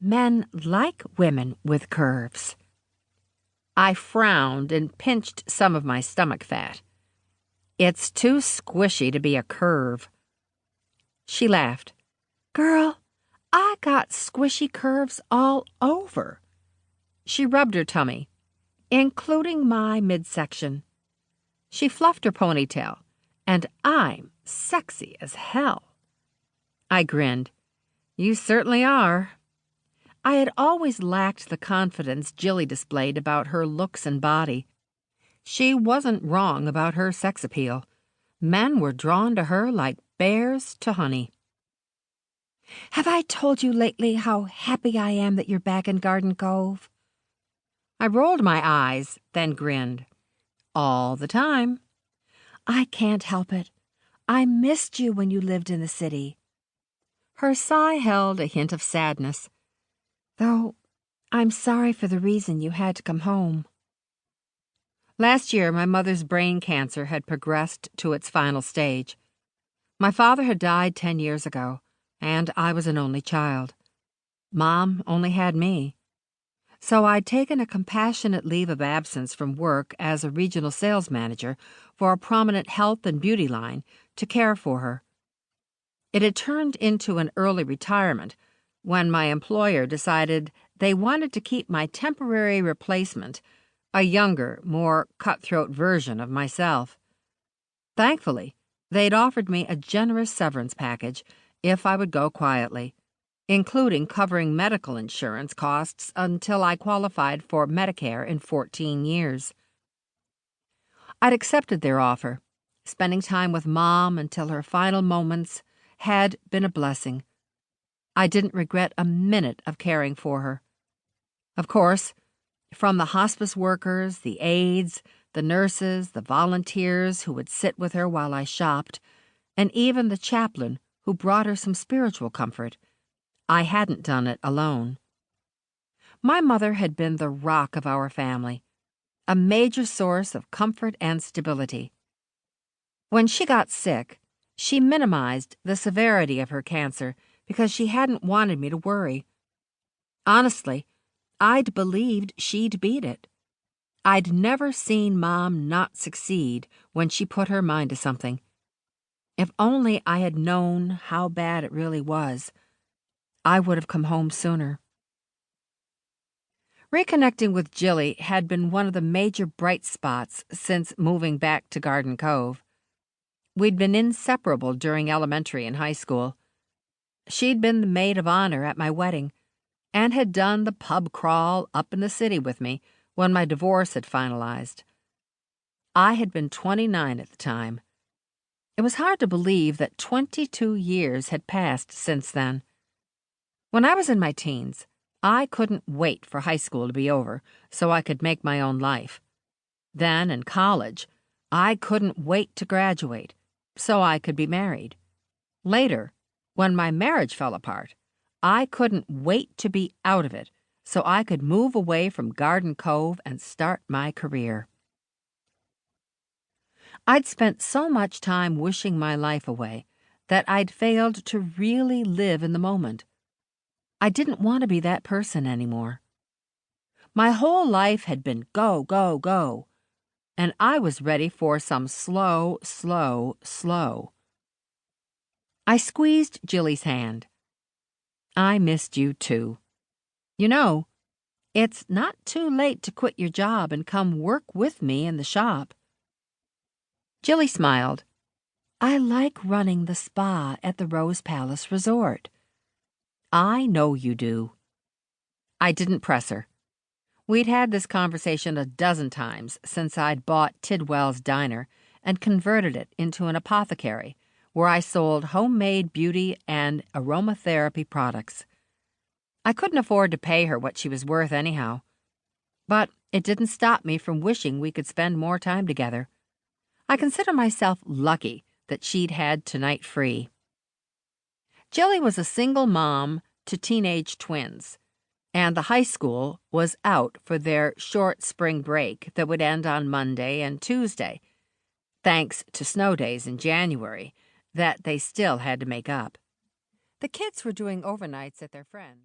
Men like women with curves. I frowned and pinched some of my stomach fat. It's too squishy to be a curve. She laughed. Girl, I got squishy curves all over. She rubbed her tummy, including my midsection. She fluffed her ponytail, and I'm sexy as hell. I grinned. You certainly are. I had always lacked the confidence Jilly displayed about her looks and body. She wasn't wrong about her sex appeal. Men were drawn to her like bears to honey. Have I told you lately how happy I am that you're back in Garden Cove? I rolled my eyes, then grinned. All the time. I can't help it. I missed you when you lived in the city. Her sigh held a hint of sadness. Though, I'm sorry for the reason you had to come home. Last year, my mother's brain cancer had progressed to its final stage. My father had died 10 years ago, and I was an only child. Mom only had me. So I'd taken a compassionate leave of absence from work as a regional sales manager for a prominent health and beauty line to care for her. It had turned into an early retirement when my employer decided they wanted to keep my temporary replacement, a younger, more cutthroat version of myself. Thankfully, they'd offered me a generous severance package if I would go quietly, including covering medical insurance costs until I qualified for Medicare in 14 years. I'd accepted their offer. Spending time with Mom until her final moments had been a blessing. I didn't regret a minute of caring for her. Of course, from the hospice workers, the aides, the nurses, the volunteers who would sit with her while I shopped, and even the chaplain who brought her some spiritual comfort, I hadn't done it alone. My mother had been the rock of our family, a major source of comfort and stability. When she got sick, she minimized the severity of her cancer because she hadn't wanted me to worry. Honestly, I'd believed she'd beat it. I'd never seen Mom not succeed when she put her mind to something. If only I had known how bad it really was, I would have come home sooner. Reconnecting with Jilly had been one of the major bright spots since moving back to Garden Cove. We'd been inseparable during elementary and high school. She'd been the maid of honor at my wedding and had done the pub crawl up in the city with me when my divorce had finalized. I had been 29 at the time. It was hard to believe that 22 years had passed since then. When I was in my teens, I couldn't wait for high school to be over so I could make my own life. Then, in college, I couldn't wait to graduate so I could be married. Later, when my marriage fell apart, I couldn't wait to be out of it so I could move away from Garden Cove and start my career. I'd spent so much time wishing my life away that I'd failed to really live in the moment. I didn't want to be that person anymore. My whole life had been go, go, go, and I was ready for some slow. I squeezed Jilly's hand. I missed you too. You know, it's not too late to quit your job and come work with me in the shop. Jilly smiled. I like running the spa at the Rose Palace Resort. I know you do. I didn't press her. We'd had this conversation a dozen times since I'd bought Tidwell's Diner and converted it into an apothecary where I sold homemade beauty and aromatherapy products. I couldn't afford to pay her what she was worth anyhow. But it didn't stop me from wishing we could spend more time together. I consider myself lucky that she'd had tonight free. Jilly was a single mom to teenage twins, and the high school was out for their short spring break that would end on Monday and Tuesday, thanks to snow days in January that they still had to make up. The kids were doing overnights at their friends'.